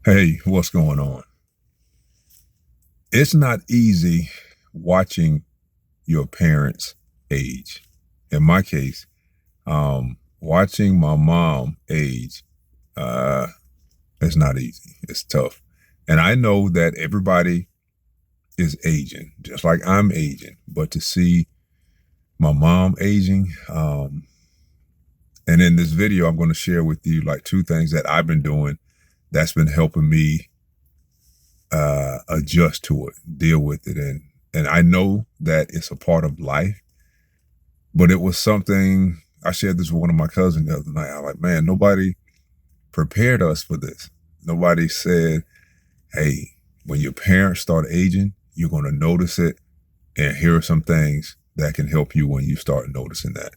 Hey, what's going on? It's not easy watching your parents age. In my case, watching my mom age, uh, it's not easy. It's tough. And I know that everybody is aging, just like I'm aging. But to see my mom aging, and in this video, I'm going to share with you like two things that I've been doing that's been helping me adjust to it, deal with it, and I know that it's a part of life, but it was something I shared this with one of my cousins the other night. I'm like, man, nobody prepared us for this. Nobody said, hey, when your parents start aging, you're going to notice it, and here are some things that can help you when you start noticing that.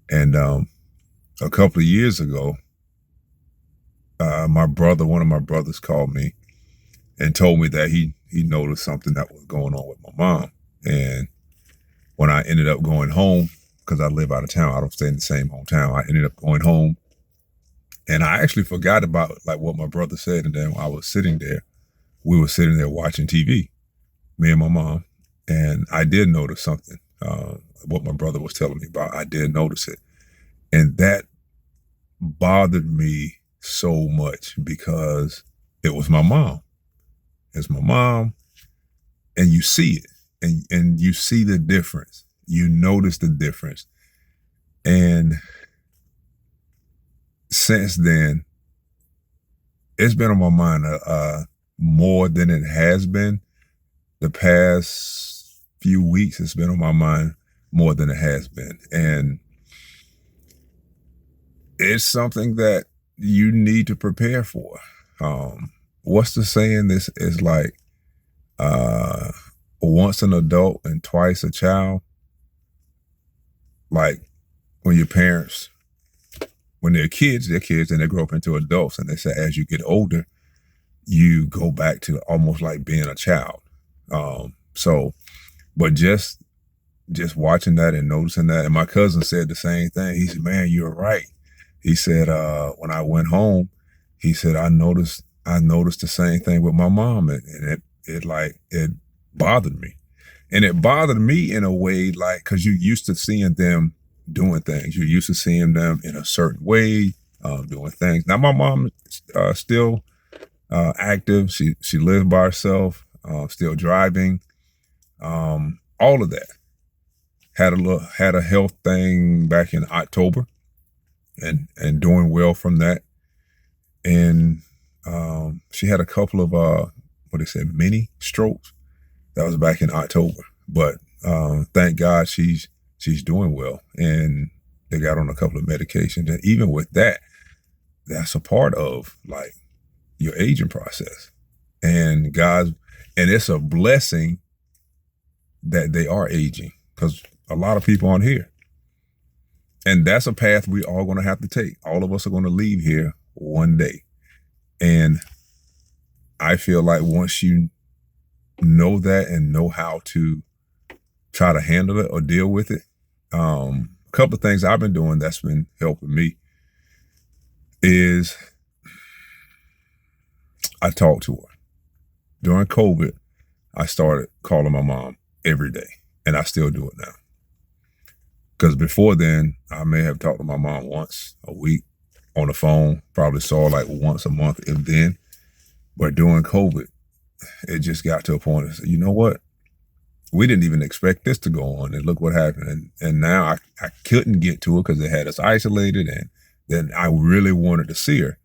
And a couple of years ago, one of my brothers, called me and told me that he noticed something that was going on with my mom. And when I ended up going home, because I live out of town, I don't stay in the same hometown. I ended up going home, and I actually forgot about like what my brother said. And then I was sitting there, we were sitting there watching TV, me and my mom, and I did notice something. What my brother was telling me about, I did notice it, and that bothered me so much because it was my mom. It's my mom, and you see it, and you see the difference. You notice the difference, and since then, it's been on my mind more than it has been the past few weeks. It's been on my mind more than it has been, and it's something that you need to prepare for. What's the saying? This is like uh, once an adult and twice a child. Like when your parents, when they're kids and they grow up into adults, and they say as you get older, you go back to almost like being a child. So, but just watching that and noticing that, and my cousin said the same thing. He said, "Man, you're right." He said, "When I went home, he said I noticed the same thing with my mom, and it bothered me, and it bothered me in a way like because you used to seeing them doing things, you used to seeing them in a certain way, doing things. Now my mom still active. She lives by herself, still driving, all of that. Had a health thing back in October, and doing well from that. And she had a couple of what they said mini strokes. That was back in October, but thank God she's doing well, and they got on a couple of medications. And even with that, that's a part of like your aging process. And guys, and it's a blessing that they are aging because a lot of people aren't here. And that's a path we all going to have to take. All of us are going to leave here one day. And I feel like once you know that and know how to try to handle it or deal with it, a couple of things I've been doing that's been helping me is I talk to her. During COVID, I started calling my mom every day, and I still do it now. Because before then, I may have talked to my mom once a week on the phone, probably saw her like once a month, if then. But during COVID, it just got to a point and said, you know what? We didn't even expect this to go on, and look what happened. And now I couldn't get to her because they had us isolated, and then I really wanted to see her.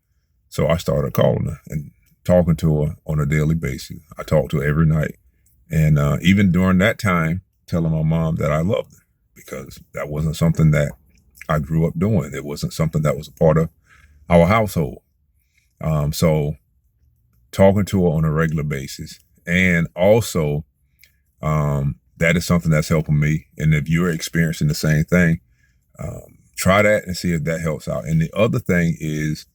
So I started calling her and talking to her on a daily basis. I talked to her every night. And even during that time, telling my mom that I loved her because that wasn't something that I grew up doing. It wasn't something that was a part of our household. So talking to her on a regular basis, and also that is something that's helping me. And if you're experiencing the same thing, try that and see if that helps out. And the other thing is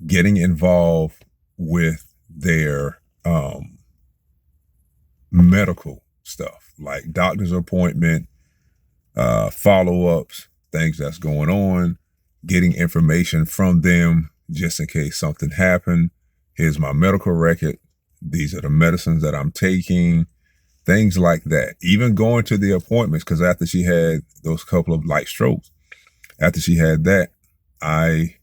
getting involved with their medical stuff, like doctor's appointment, follow-ups, things that's going on, getting information from them just in case something happened, Here's my medical record. These are the medicines that I'm taking, things like that. Even going to the appointments, because after she had those couple of light strokes, after she had that, I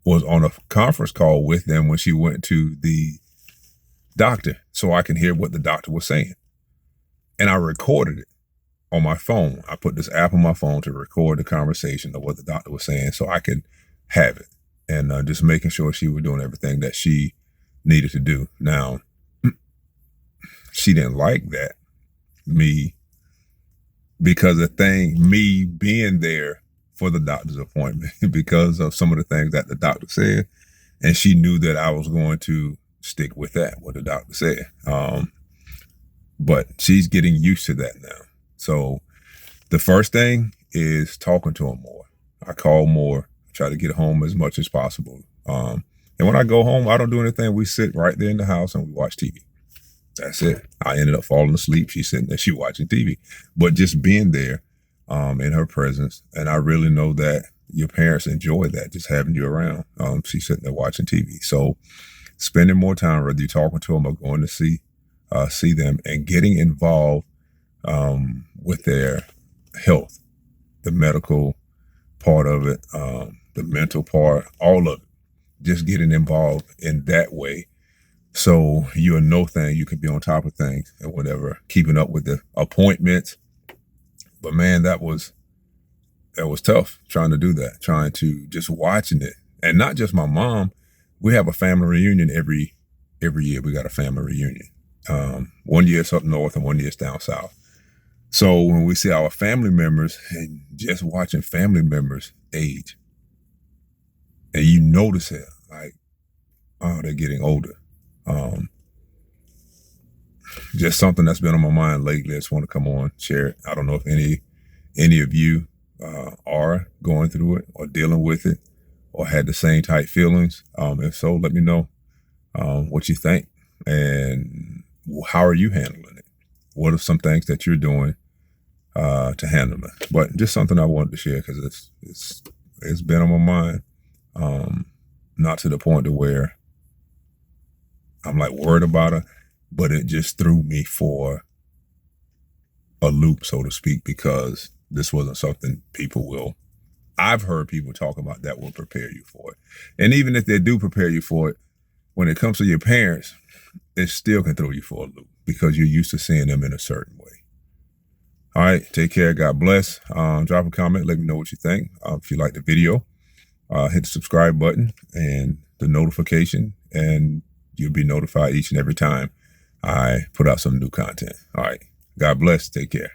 was on a conference call with them when she went to the doctor, so I can hear what the doctor was saying. And I recorded it on my phone. I put this app on my phone to record the conversation of what the doctor was saying so I could have it. And just making sure she was doing everything that she needed to do. Now, she didn't like that, because me being there for the doctor's appointment because of some of the things that the doctor said. And she knew that I was going to stick with that, what the doctor said. But she's getting used to that now. So the first thing is talking to her more. I call more, try to get home as much as possible. And when I go home, I don't do anything. We sit right there in the house and we watch TV. That's it. I ended up falling asleep. She's sitting there, she's watching TV. But just being there in her presence, and I really know that your parents enjoy that, just having you around. She's sitting there watching TV. So spending more time, whether you're talking to them or going to see them, and getting involved with their health, the medical part of it, the mental part, all of it. Just getting involved in that way. So you'll know things, you can be on top of things and whatever, keeping up with the appointments. But man, that was tough trying to do that, trying to just watching it. And not just my mom. We have a family reunion every year. We got a family reunion. 1 year it's up north and 1 year it's down south. So when we see our family members and just watching family members age, and you notice it, like, oh, they're getting older. Just something that's been on my mind lately. I just want to come on, share it. I don't know if any of you are going through it or dealing with it or had the same type feelings. If so, let me know what you think and how are you handling it? What are some things that you're doing to handle it? But just something I wanted to share because it's been on my mind. Not to the point to where I'm like worried about her, but it just threw me for a loop, so to speak, because this wasn't something I've heard people talk about that will prepare you for it. And even if they do prepare you for it, when it comes to your parents, it still can throw you for a loop because you're used to seeing them in a certain way. All right, take care. God bless. Drop a comment. Let me know what you think. If you like the video, hit the subscribe button and the notification, and you'll be notified each and every time I put out some new content. All right. God bless. Take care.